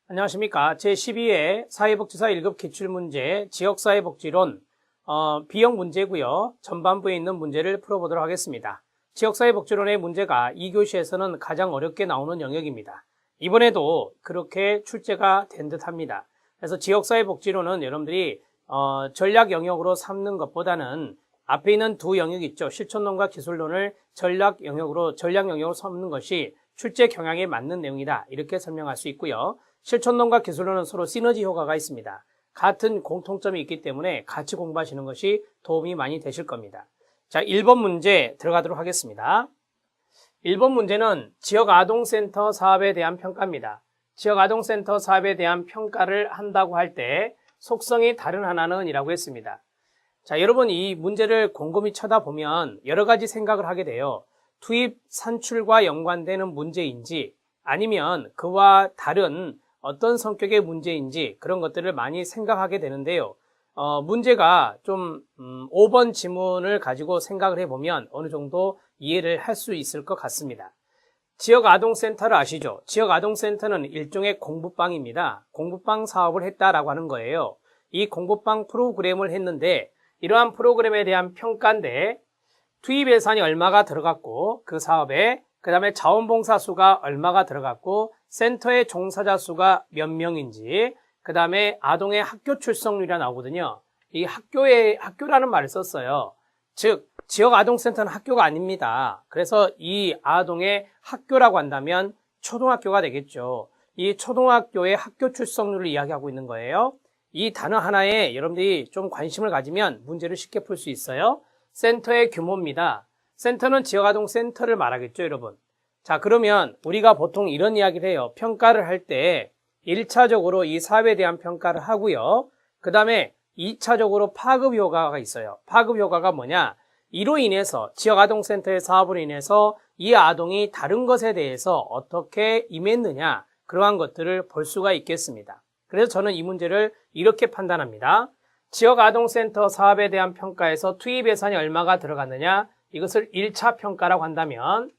안녕하십니까. 제12회 사회복지사 1급 기출문제 지역사회복지론 B형 문제고요. 전반부에 있는 문제를 풀어보도록 하겠습니다. 지역사회복지론의 문제가 2교시에서는 가장 어렵게 나오는 영역입니다. 이번에도 그렇게 출제가 된 듯합니다. 그래서 지역사회복지론은 여러분들이 전략 영역으로 삼는 것보다는 앞에 있는 두 영역이 있죠. 실천론과 기술론을 전략 영역으로 삼는 것이 출제 경향에 맞는 내용이다. 이렇게 설명할 수 있고요. 실천론과 기술론은 서로 시너지 효과가 있습니다. 같은 공통점이 있기 때문에 같이 공부하시는 것이 도움이 많이 되실 겁니다. 자, 1번 문제 들어가도록 하겠습니다. 1번 문제는 지역아동센터 사업에 대한 평가입니다. 지역아동센터 사업에 대한 평가를 한다고 할 때 속성이 다른 하나는 이라고 했습니다. 자, 여러분 이 문제를 곰곰이 쳐다보면 여러 가지 생각을 하게 돼요. 투입 산출과 연관되는 문제인지 아니면 그와 다른 어떤 성격의 문제인지 그런 것들을 많이 생각하게 되는데요. 문제가 좀 5번 지문을 가지고 생각을 해보면 어느 정도 이해를 할 수 있을 것 같습니다. 지역아동센터를 아시죠? 지역아동센터는 일종의 공부방입니다. 공부방 사업을 했다라고 하는 거예요. 이 공부방 프로그램을 했는데 이러한 프로그램에 대한 평가인데 투입 예산이 얼마가 들어갔고 그 사업에 그 다음에 자원봉사 수가 얼마가 들어갔고 센터의 종사자 수가 몇 명인지 그 다음에 아동의 학교 출석률이 나오거든요. 이 학교라는 말을 썼어요. 즉 지역아동센터는 학교가 아닙니다. 그래서 이 아동의 학교라고 한다면 초등학교가 되겠죠. 이 초등학교의 학교 출석률을 이야기하고 있는 거예요. 이 단어 하나에 여러분들이 좀 관심을 가지면 문제를 쉽게 풀 수 있어요. 센터의 규모입니다. 센터는 지역아동센터를 말하겠죠, 여러분. 자, 그러면 우리가 보통 이런 이야기를 해요. 평가를 할 때 1차적으로 이 사업에 대한 평가를 하고요. 그 다음에 2차적으로 파급 효과가 있어요. 파급 효과가 뭐냐? 이로 인해서 지역아동센터의 사업으로 인해서 이 아동이 다른 것에 대해서 어떻게 임했느냐, 그러한 것들을 볼 수가 있겠습니다. 그래서 저는 이 문제를 이렇게 판단합니다. 지역아동센터 사업에 대한 평가에서 투입 예산이 얼마가 들어갔느냐, 이것을 1차 평가라고 한다면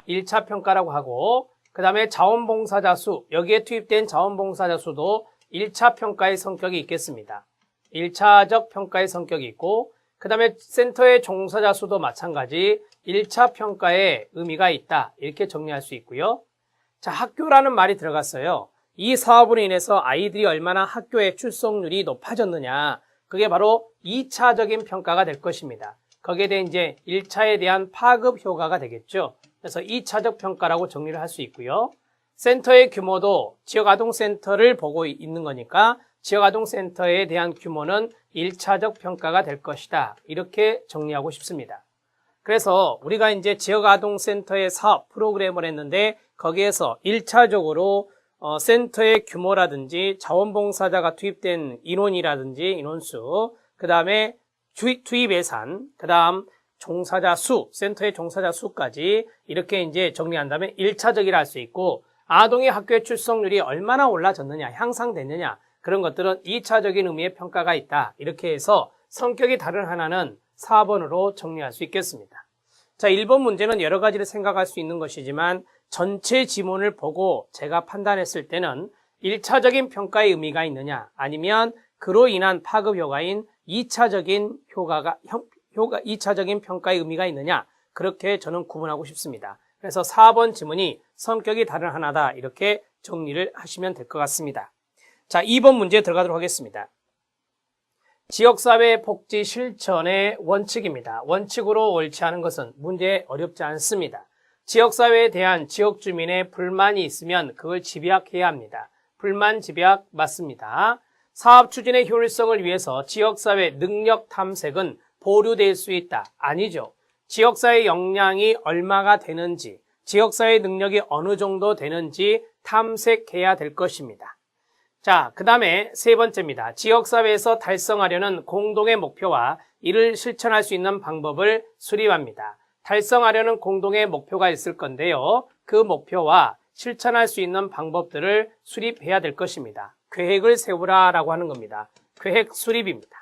1차 평가라고 하고 그 다음에 자원봉사자 수, 여기에 투입된 자원봉사자 수도 1차 평가의 성격이 있겠습니다. 1차적 평가의 성격이 있고 그 다음에 센터의 종사자 수도 마찬가지 1차 평가의 의미가 있다. 이렇게 정리할 수 있고요. 자, 학교라는 말이 들어갔어요. 이 사업으로 인해서 아이들이 얼마나 학교의 출석률이 높아졌느냐, 그게 바로 2차적인 평가가 될 것입니다. 거기에 대해 이제 1차에 대한 파급 효과가 되겠죠. 그래서 2차적 평가라고 정리를 할 수 있고요. 센터의 규모도 지역아동센터를 보고 있는 거니까 지역아동센터에 대한 규모는 1차적 평가가 될 것이다. 이렇게 정리하고 싶습니다. 그래서 우리가 이제 지역아동센터의 사업 프로그램을 했는데 거기에서 1차적으로 센터의 규모라든지 자원봉사자가 투입된 인원이라든지 인원수, 그 다음에 투입 예산, 그 다음 종사자 수, 센터의 종사자 수까지 이렇게 이제 정리한다면 1차적이라 할 수 있고, 아동의 학교의 출석률이 얼마나 올라졌느냐, 향상됐느냐, 그런 것들은 2차적인 의미의 평가가 있다. 이렇게 해서 성격이 다른 하나는 4번으로 정리할 수 있겠습니다. 자, 1번 문제는 여러 가지를 생각할 수 있는 것이지만 전체 지문을 보고 제가 판단했을 때는 1차적인 평가의 의미가 있느냐, 아니면 그로 인한 파급 효과인 2차적인 2차적인 평가의 의미가 있느냐, 그렇게 저는 구분하고 싶습니다. 그래서 4번 지문이 성격이 다른 하나다. 이렇게 정리를 하시면 될 것 같습니다. 자, 2번 문제 들어가도록 하겠습니다. 지역사회 복지 실천의 원칙입니다. 원칙으로 옳지 않은 것은 문제에 어렵지 않습니다. 지역사회에 대한 지역 주민의 불만이 있으면 그걸 집약해야 합니다. 불만 집약 맞습니다. 사업 추진의 효율성을 위해서 지역사회 능력 탐색은 보류될 수 있다. 아니죠. 지역사회 역량이 얼마가 되는지, 지역사회 능력이 어느 정도 되는지 탐색해야 될 것입니다. 자, 그 다음에 세 번째입니다. 지역사회에서 달성하려는 공동의 목표와 이를 실천할 수 있는 방법을 수립합니다. 달성하려는 공동의 목표가 있을 건데요. 그 목표와 실천할 수 있는 방법들을 수립해야 될 것입니다. 계획을 세우라라고 하는 겁니다. 계획 수립입니다.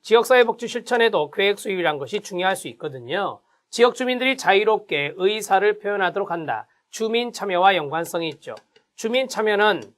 지역사회복지 실천에도 계획 수립이란 것이 중요할 수 있거든요. 지역 주민들이 자유롭게 의사를 표현하도록 한다. 주민 참여와 연관성이 있죠. 주민 참여는